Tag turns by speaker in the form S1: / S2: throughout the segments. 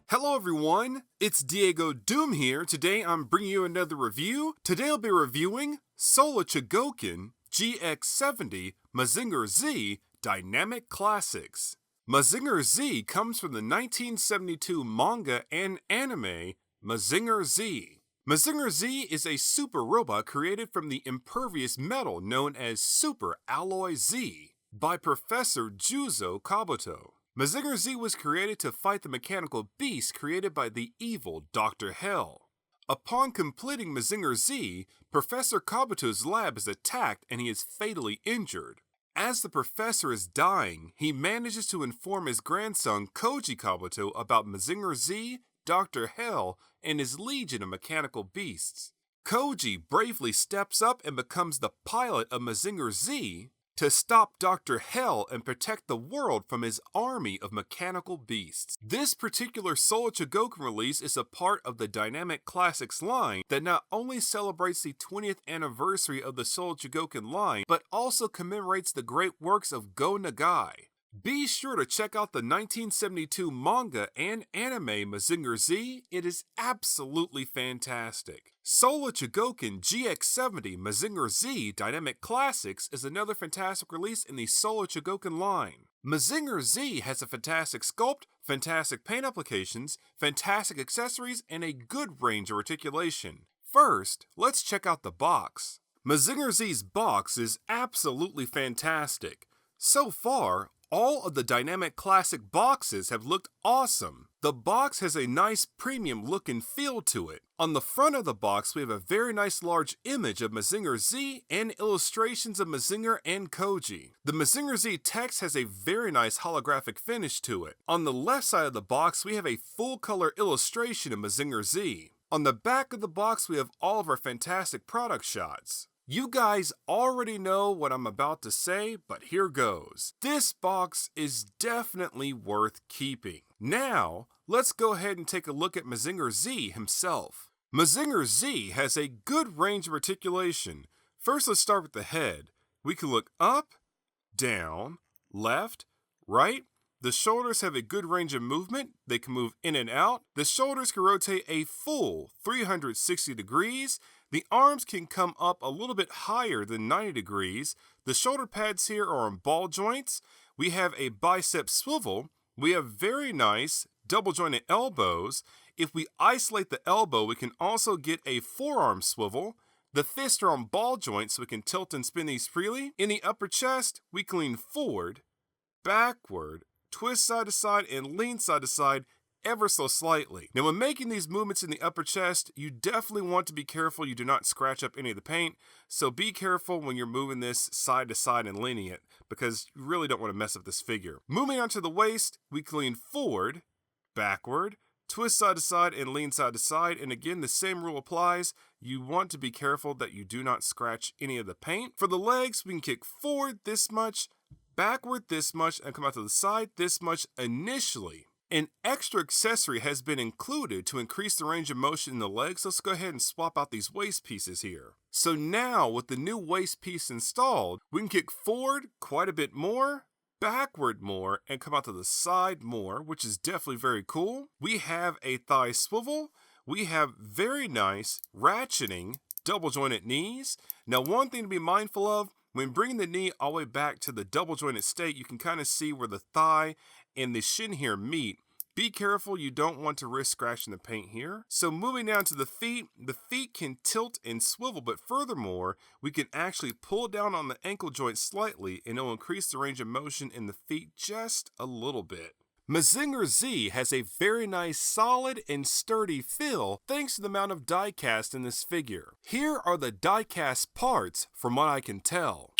S1: Hello everyone, it's DiegoDoom here. Today I'm bringing you another review. Today I'll be reviewing Chogokin GX-70 Mazinger Z Dynamic Classics. Mazinger Z comes from the 1972 manga and anime Mazinger Z. Mazinger Z is a super robot created from the impervious metal known as Super Alloy Z by Professor Juzo Kabuto. Mazinger Z was created to fight the mechanical beast created by the evil Dr. Hell. Upon completing Mazinger Z, Professor Kabuto's lab is attacked and he is fatally injured. As the professor is dying, he manages to inform his grandson Koji Kabuto about Mazinger Z, Dr. Hell, and his legion of mechanical beasts. Koji bravely steps up and becomes the pilot of Mazinger Z to stop Dr. Hell and protect the world from his army of mechanical beasts. This particular Chogokin release is a part of the Dynamic Classics line that not only celebrates the 20th anniversary of the Chogokin line, but also commemorates the great works of Go Nagai. Be sure to check out the 1972 manga and anime Mazinger Z. It is absolutely fantastic. Chogokin GX-70 Mazinger Z Dynamic Classics is another fantastic release in the Chogokin line. Mazinger Z has a fantastic sculpt, fantastic paint applications, fantastic accessories, and a good range of articulation. First, let's check out the box. Mazinger Z's box is absolutely fantastic. So far, all of the Dynamic Classic boxes have looked awesome. The box has a nice premium look and feel to it. On the front of the box, we have a very nice large image of Mazinger Z and illustrations of Mazinger and Koji. The Mazinger Z text has a very nice holographic finish to it. On the left side of the box, we have a full color illustration of Mazinger Z. On the back of the box, we have all of our fantastic product shots. You guys already know what I'm about to say, but here goes. This box is definitely worth keeping. Now, let's go ahead and take a look at Mazinger Z himself. Mazinger Z has a good range of articulation. First, let's start with the head. We can look up, down, left, right. The shoulders have a good range of movement. They can move in and out. The shoulders can rotate a full 360 degrees. The arms can come up a little bit higher than 90 degrees. The shoulder pads here are on ball joints. We have a bicep swivel. We have very nice double jointed elbows. If we isolate the elbow, we can also get a forearm swivel. The fists are on ball joints so we can tilt and spin these freely. In the upper chest, we can lean forward, backward, twist side to side, and lean side to side ever so slightly. Now, when making these movements in the upper chest, you definitely want to be careful you do not scratch up any of the paint, so be careful when you're moving this side to side and leaning it, because you really don't want to mess up this figure. Moving on to the waist, we can lean forward, backward, twist side to side, and lean side to side, and again, the same rule applies. You want to be careful that you do not scratch any of the paint. For the legs, we can kick forward this much, backward this much, and come out to the side this much initially. An extra accessory has been included to increase the range of motion in the legs. Let's go ahead and swap out these waist pieces here. So now with the new waist piece installed, we can kick forward quite a bit more, backward more, and come out to the side more, which is definitely very cool. We have a thigh swivel. We have very nice ratcheting double jointed knees. Now, one thing to be mindful of, when bringing the knee all the way back to the double jointed state, you can kind of see where the thigh and the shin here meet. Be careful, you don't want to risk scratching the paint here. So moving down to the feet can tilt and swivel, but furthermore, we can actually pull down on the ankle joint slightly and it'll increase the range of motion in the feet just a little bit. Mazinger Z has a very nice solid and sturdy feel thanks to the amount of die cast in this figure. Here are the die cast parts from what I can tell.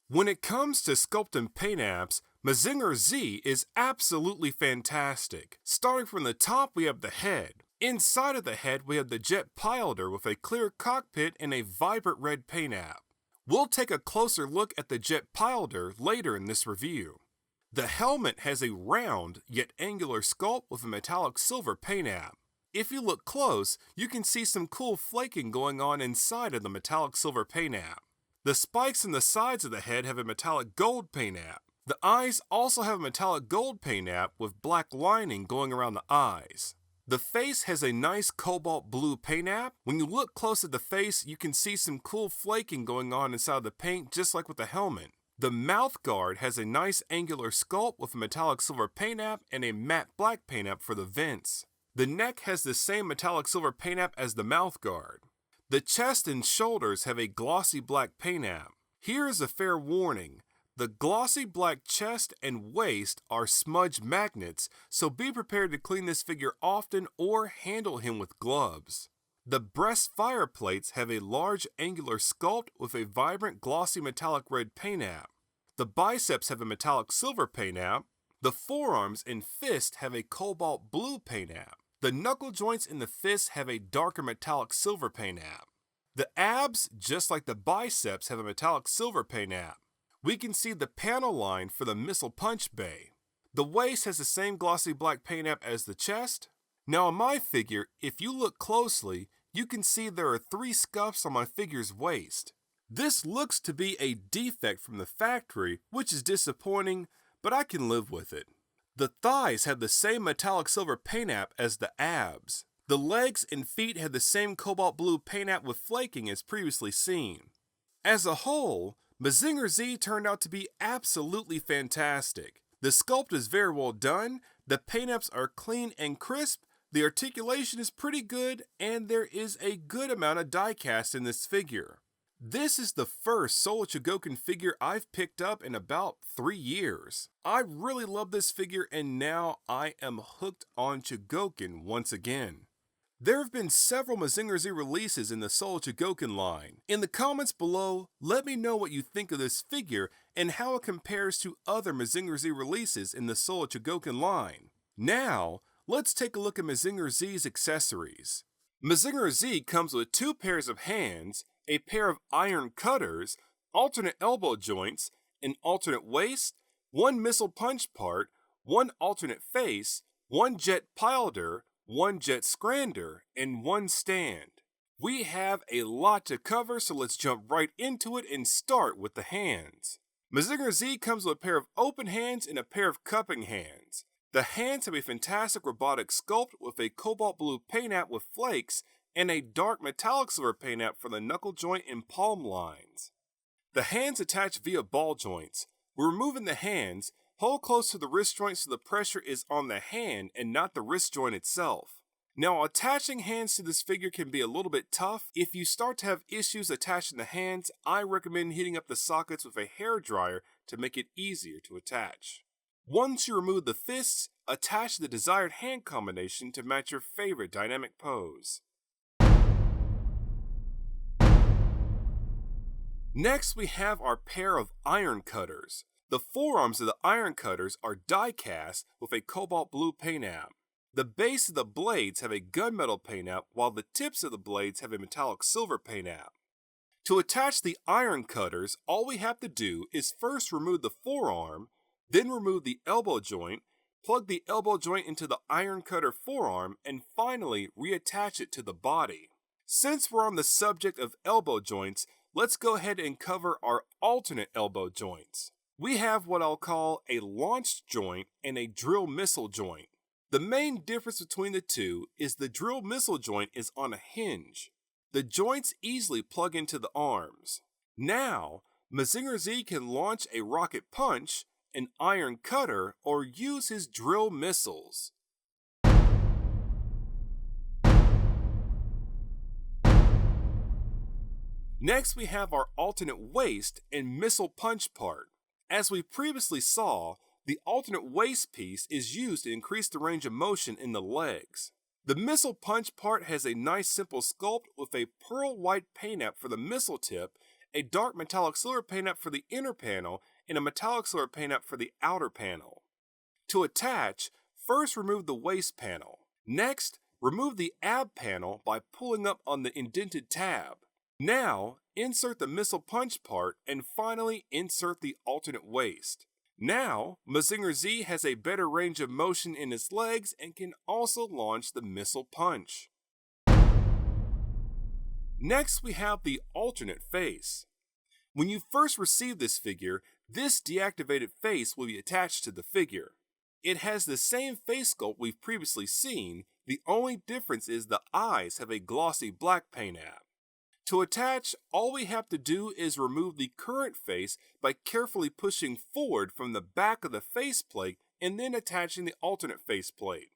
S1: When it comes to sculpt and paint apps, Mazinger Z is absolutely fantastic. Starting from the top, we have the head. Inside of the head, we have the jet piloter with a clear cockpit and a vibrant red paint app. We'll take a closer look at the jet piloter later in this review. The helmet has a round yet angular sculpt with a metallic silver paint app. If you look close, you can see some cool flaking going on inside of the metallic silver paint app. The spikes in the sides of the head have a metallic gold paint app. The eyes also have a metallic gold paint app with black lining going around the eyes. The face has a nice cobalt blue paint app. When you look close at the face, you can see some cool flaking going on inside the paint, just like with the helmet. The mouth guard has a nice angular sculpt with a metallic silver paint app and a matte black paint app for the vents. The neck has the same metallic silver paint app as the mouth guard. The chest and shoulders have a glossy black paint app. Here is a fair warning. The glossy black chest and waist are smudge magnets, so be prepared to clean this figure often or handle him with gloves. The breast fire plates have a large angular sculpt with a vibrant glossy metallic red paint app. The biceps have a metallic silver paint app. The forearms and fist have a cobalt blue paint app. The knuckle joints in the fists have a darker metallic silver paint app. The abs, just like the biceps, have a metallic silver paint app. We can see the panel line for the missile punch bay. The waist has the same glossy black paint app as the chest. Now on my figure, if you look closely, you can see there are 3 scuffs on my figure's waist. This looks to be a defect from the factory, which is disappointing, but I can live with it. The thighs have the same metallic silver paint app as the abs. The legs and feet have the same cobalt blue paint app with flaking as previously seen. As a whole, Mazinger Z turned out to be absolutely fantastic. The sculpt is very well done, the paint apps are clean and crisp, the articulation is pretty good, and there is a good amount of die cast in this figure. This is the first solo Chogokin figure I've picked up in about 3 years. I really love this figure and now I am hooked on Chogokin once again. There have been several Mazinger Z releases in the solo Chogokin line. In the comments below, let me know what you think of this figure and how it compares to other Mazinger Z releases in the solo Chogokin line. Now, let's take a look at Mazinger Z's accessories. Mazinger Z comes with 2 pairs of hands, a pair of iron cutters, alternate elbow joints, an alternate waist, 1 missile punch part, 1 alternate face, 1 jet pilder, 1 jet scrander, and 1 stand. We have a lot to cover, so let's jump right into it and start with the hands. Mazinger Z comes with a pair of open hands and a pair of cupping hands. The hands have a fantastic robotic sculpt with a cobalt blue paint app with flakes and a dark metallic silver paint app for the knuckle joint and palm lines. The hands attach via ball joints. We're removing the hands. Hold close to the wrist joint so the pressure is on the hand and not the wrist joint itself. Now, attaching hands to this figure can be a little bit tough. If you start to have issues attaching the hands, I recommend heating up the sockets with a hairdryer to make it easier to attach. Once you remove the fists, attach the desired hand combination to match your favorite dynamic pose. Next, we have our pair of iron cutters. The forearms of the iron cutters are die cast with a cobalt blue paint app. The base of the blades have a gunmetal paint app while the tips of the blades have a metallic silver paint app. To attach the iron cutters, all we have to do is first remove the forearm, then remove the elbow joint, plug the elbow joint into the iron cutter forearm, and finally reattach it to the body. Since we're on the subject of elbow joints, let's go ahead and cover our alternate elbow joints. We have what I'll call a launch joint and a drill missile joint. The main difference between the two is the drill missile joint is on a hinge. The joints easily plug into the arms. Now, Mazinger Z can launch a rocket punch, an iron cutter, or use his drill missiles. Next, we have our alternate waist and missile punch part. As we previously saw, the alternate waist piece is used to increase the range of motion in the legs. The missile punch part has a nice simple sculpt with a pearl white paint app for the missile tip, a dark metallic silver paint app for the inner panel, and a metallic silver paint app for the outer panel. To attach, first remove the waist panel. Next, remove the ab panel by pulling up on the indented tab. Now, insert the missile punch part and finally insert the alternate waist. Now, Mazinger Z has a better range of motion in his legs and can also launch the missile punch. Next, we have the alternate face. When you first receive this figure, This deactivated face will be attached to the figure. It has the same face sculpt we've previously seen, the only difference is the eyes have a glossy black paint app. To attach, all we have to do is remove the current face by carefully pushing forward from the back of the faceplate and then attaching the alternate faceplate.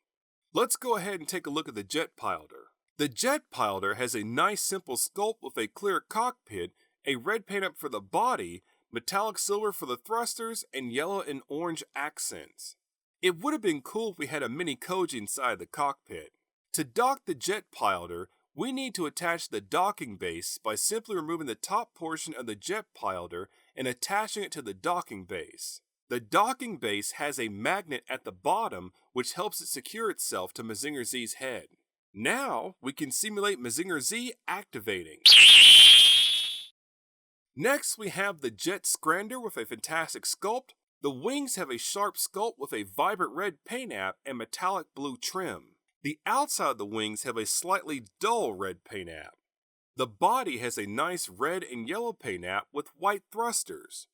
S1: Let's go ahead and take a look at the jet piloter. The jet piloter has a nice simple sculpt with a clear cockpit, a red paint up for the body, metallic silver for the thrusters, and yellow and orange accents. It would have been cool if we had a mini Koji inside the cockpit. To dock the jet piloter, we need to attach the docking base by simply removing the top portion of the jet piloter and attaching it to the docking base. The docking base has a magnet at the bottom which helps it secure itself to Mazinger Z's head. Now we can simulate Mazinger Z activating. Next we have the jet scrander with a fantastic sculpt. The wings have a sharp sculpt with a vibrant red paint app and metallic blue trim. The outside of the wings have a slightly dull red paint app. The body has a nice red and yellow paint app with white thrusters.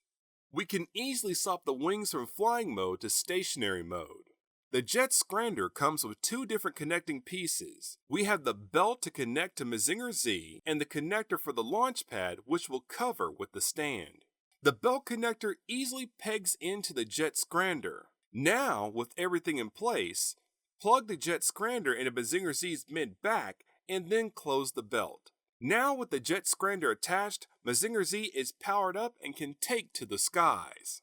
S1: We can easily swap the wings from flying mode to stationary mode. The jet scrander comes with two different connecting pieces. We have the belt to connect to Mazinger Z and the connector for the launch pad which will cover with the stand. The belt connector easily pegs into the jet scrander. Now, with everything in place, plug the jet scrander into Mazinger Z's mid-back and then close the belt. Now with the jet scrander attached, Mazinger Z is powered up and can take to the skies.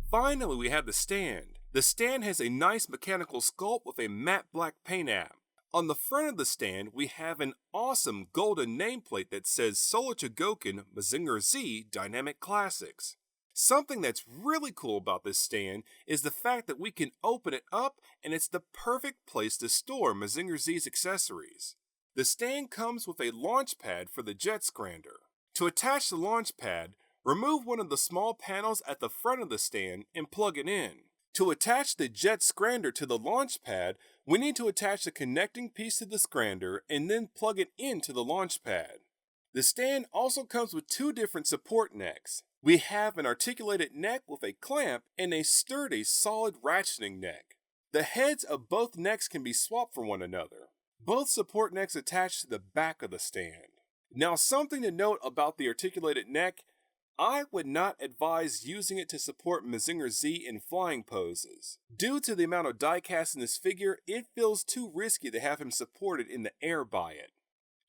S1: Finally, we have the stand. The stand has a nice mechanical sculpt with a matte black paint app. On the front of the stand, we have an awesome golden nameplate that says Chogokin Mazinger Z Dynamic Classics. Something that's really cool about this stand is the fact that we can open it up and it's the perfect place to store Mazinger Z's accessories. The stand comes with a launch pad for the jet scrander. To attach the launch pad, remove one of the small panels at the front of the stand and plug it in. To attach the jet scrander to the launch pad, we need to attach the connecting piece to the scrander and then plug it into the launch pad. The stand also comes with two different support necks. We have an articulated neck with a clamp and a sturdy, solid ratcheting neck. The heads of both necks can be swapped for one another. Both support necks attach to the back of the stand. Now, something to note about the articulated neck, I would not advise using it to support Mazinger Z in flying poses. Due to the amount of die-cast in this figure, it feels too risky to have him supported in the air by it.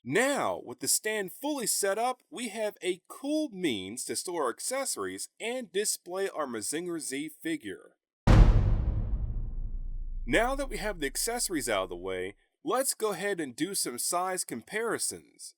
S1: Now, with the stand fully set up, we have a cool means to store our accessories and display our Mazinger Z figure. Now that we have the accessories out of the way, let's go ahead and do some size comparisons.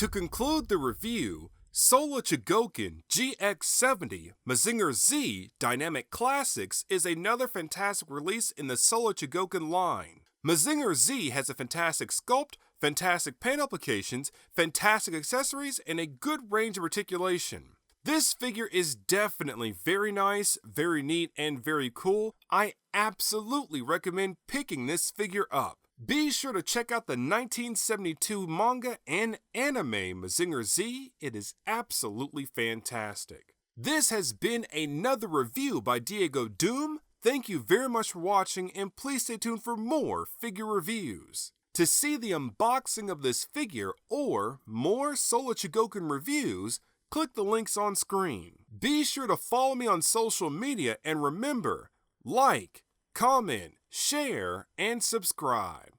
S1: To conclude the review, Chogokin GX-70 Mazinger Z Dynamic Classics is another fantastic release in the Chogokin line. Mazinger Z has a fantastic sculpt, fantastic paint applications, fantastic accessories, and a good range of articulation. This figure is definitely very nice, very neat, and very cool. I absolutely recommend picking this figure up. Be sure to check out the 1972 manga and anime Mazinger Z. It is absolutely fantastic. This has been another review by DiegoDoom. Thank you very much for watching, and please stay tuned for more figure reviews. To see the unboxing of this figure or more Solo Chogokin reviews, click the links on screen. Be sure to follow me on social media, and remember, like, comment, share, and subscribe.